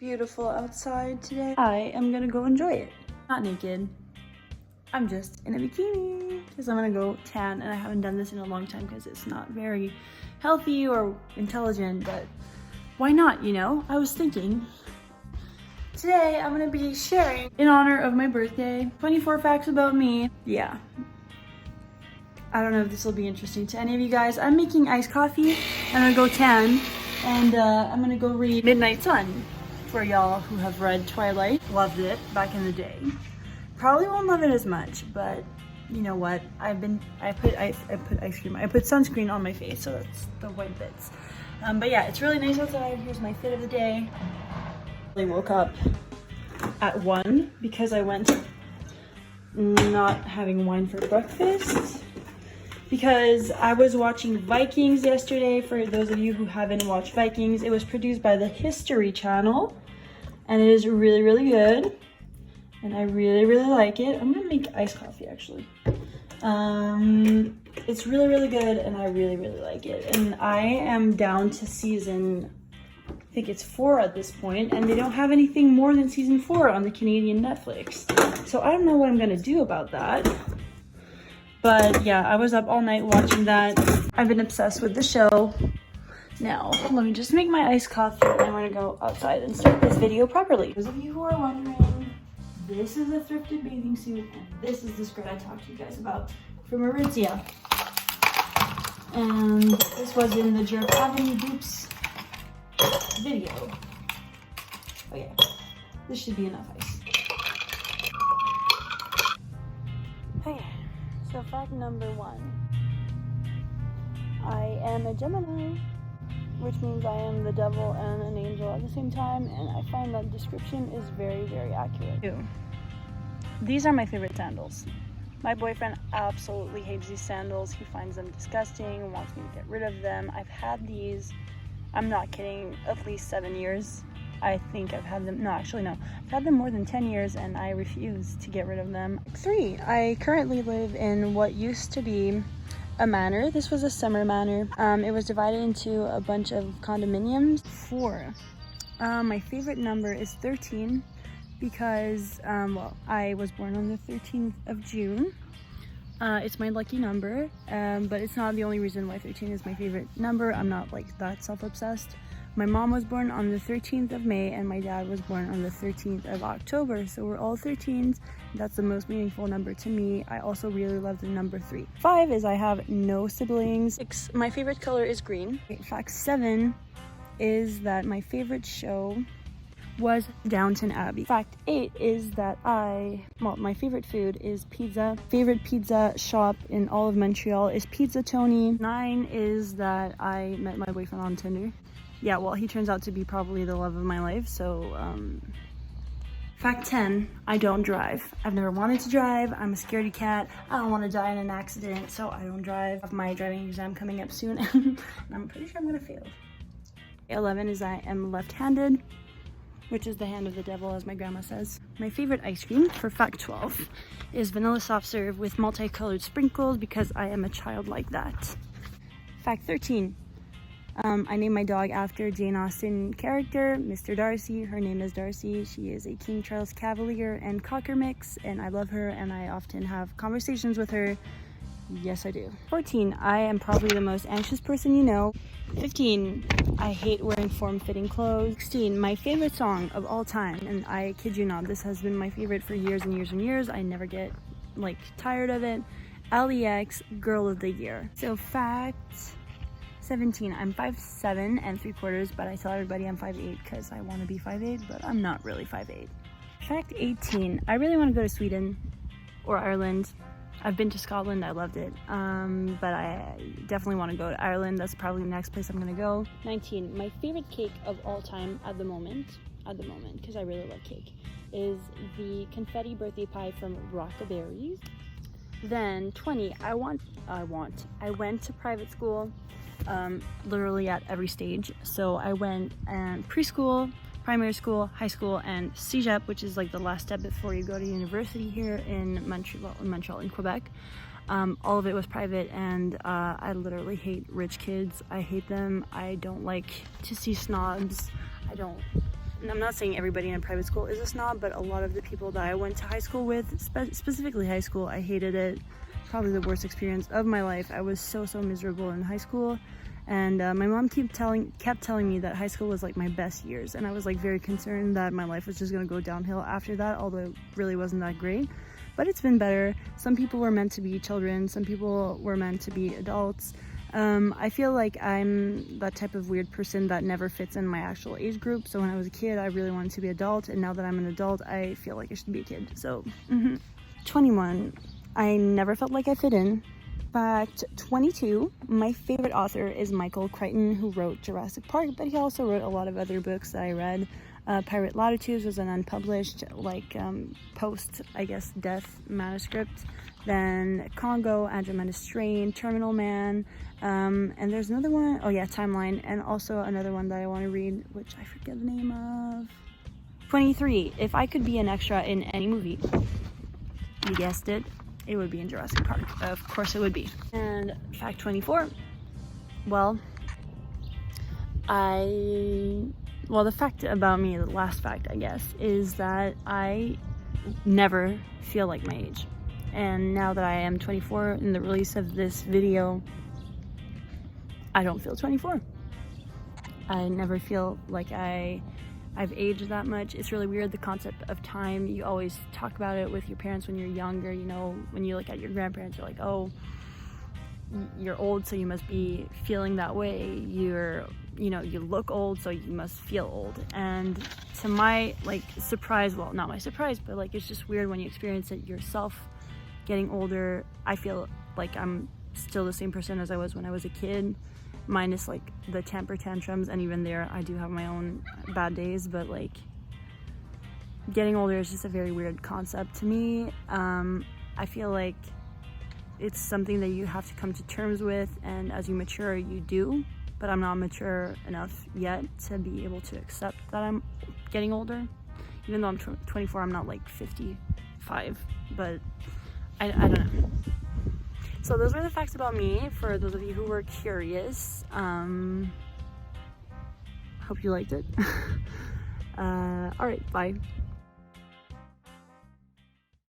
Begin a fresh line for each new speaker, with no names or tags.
Beautiful outside today. I am gonna go enjoy it. Not naked. I'm just in a bikini because I'm gonna go tan, and I haven't done this in a long time because it's not very healthy or intelligent, but why not, you know? I was thinking today I'm gonna be sharing in honor of my birthday 24 facts about me. Yeah. I don't know if this will be interesting to any of you guys. I'm making iced coffee. I'm gonna go tan, and I'm gonna go read Midnight Sun for y'all who have read Twilight. Loved it back in the day. Probably won't love it as much, but you know what? I put sunscreen on my face, so that's the white bits. But yeah, it's really nice outside. Here's my fit of the day. I woke up at 1 because I went not having wine for breakfast because I was watching Vikings yesterday. For those of you who haven't watched Vikings, it was produced by the History Channel, and it is really, really good. And I really, really like it. I'm gonna make iced coffee actually. It's really, really good, and I really, really like it. And I am down to season, I think it's 4 at this point, and they don't have anything more than season 4 on the Canadian Netflix. So I don't know what I'm gonna do about that. But yeah, I was up all night watching that. I've been obsessed with the show. Now, let me just make my iced coffee, and I'm gonna go outside and start this video properly. Those of you who are wondering, this is a thrifted bathing suit, and this is the skirt I talked to you guys about from Aritzia. And this was in the Jerk Avenue Dupes video. Oh yeah, this should be enough ice. Okay, so fact number 1. I am a Gemini, which means I am the devil and an angel at the same time, and I find that description is very, very accurate. These are my favorite sandals. My boyfriend absolutely hates these sandals. He finds them disgusting, wants me to get rid of them. I've had these, I'm not kidding, at least 7 years. I think I've had them, no, actually no. I've had them more than 10 years, and I refuse to get rid of them. 3, I currently live in what used to be a manor. This was a summer manor. It was divided into a bunch of condominiums. 4, my favorite number is 13 because, well, I was born on the 13th of June. It's my lucky number, but it's not the only reason why 13 is my favorite number. I'm not like that self-obsessed. My mom was born on the 13th of May, and my dad was born on the 13th of October, so we're all 13s. That's the most meaningful number to me. I also really love the number 3. 5 is I have no siblings. 6, my favorite color is green. Fact 7 is that my favorite show was Downton Abbey. Fact 8 is that my favorite food is pizza. Favorite pizza shop in all of Montreal is Pizza Tony. 9 is that I met my boyfriend on Tinder. Yeah, well, he turns out to be probably the love of my life, so, Fact 10, I don't drive. I've never wanted to drive. I'm a scaredy cat. I don't want to die in an accident, so I don't drive. I have my driving exam coming up soon, and I'm pretty sure I'm gonna fail. 11 is I am left-handed, which is the hand of the devil, as my grandma says. My favorite ice cream, for fact 12, is vanilla soft serve with multicolored sprinkles because I am a child like that. Fact 13, I named my dog after Jane Austen character, Mr. Darcy. Her name is Darcy. She is a King Charles Cavalier and Cocker mix, and I love her, and I often have conversations with her. Yes, I do. 14, I am probably the most anxious person you know. 15, I hate wearing form-fitting clothes. 16, my favorite song of all time, and I kid you not, this has been my favorite for years and years and years. I never get, like, tired of it. LEX, Girl of the Year. So fact 17, I'm 5'7" and 3/4, but I tell everybody I'm 5'8" because I want to be 5'8", but I'm not really 5'8". Fact 18, I really want to go to Sweden or Ireland. I've been to Scotland, I loved it, but I definitely want to go to Ireland. That's probably the next place I'm gonna go. 19, my favorite cake of all time at the moment, because I really love cake, is the confetti birthday pie from Rockaberries. Then 20, I went to private school, literally at every stage. So I went preschool, primary school, high school, and cégep, which is like the last step before you go to university here in Montreal, in Quebec. All of it was private, and I literally hate rich kids. I hate them. I don't like to see snobs. I'm not saying everybody in a private school is a snob, but a lot of the people that I went to high school with, specifically high school, I hated it. Probably the worst experience of my life. I was so miserable in high school, and my mom kept telling me that high school was like my best years, and I was like very concerned that my life was just gonna go downhill after that, although it really wasn't that great. But it's been better. Some people were meant to be children, some people were meant to be adults. I feel like I'm that type of weird person that never fits in my actual age group. So when I was a kid, I really wanted to be adult, and now that I'm an adult, I feel like I should be a kid. So 21, I never felt like I fit in. Fact 22, my favorite author is Michael Crichton, who wrote Jurassic Park, but he also wrote a lot of other books that I read. Pirate Latitudes was an unpublished, like, post, I guess, death manuscript. Then Congo, Andromeda Strain, Terminal Man, and there's another one, oh yeah, Timeline, and also another one that I want to read, which I forget the name of. 23, if I could be an extra in any movie, you guessed it, it would be in Jurassic Park. Of course it would be. And fact 24, well, the fact about me, the last fact, I guess, is that I never feel like my age. And now that I am 24 in the release of this video, I don't feel 24. I never feel like I've aged that much. It's really weird, the concept of time. You always talk about it with your parents when you're younger, you know, when you look at your grandparents, you're like, oh, you're old, so you must be feeling that way. You look old, so you must feel old. And to my, like, surprise, well, not my surprise, but like, it's just weird when you experience it yourself. Getting older, I feel like I'm still the same person as I was when I was a kid, minus like the temper tantrums, and even there I do have my own bad days, but like, getting older is just a very weird concept to me. I feel like it's something that you have to come to terms with, and as you mature, you do, but I'm not mature enough yet to be able to accept that I'm getting older. Even though I'm 24, I'm not like 55, but I don't know. So those were the facts about me, for those of you who were curious. Hope you liked it. Alright, bye.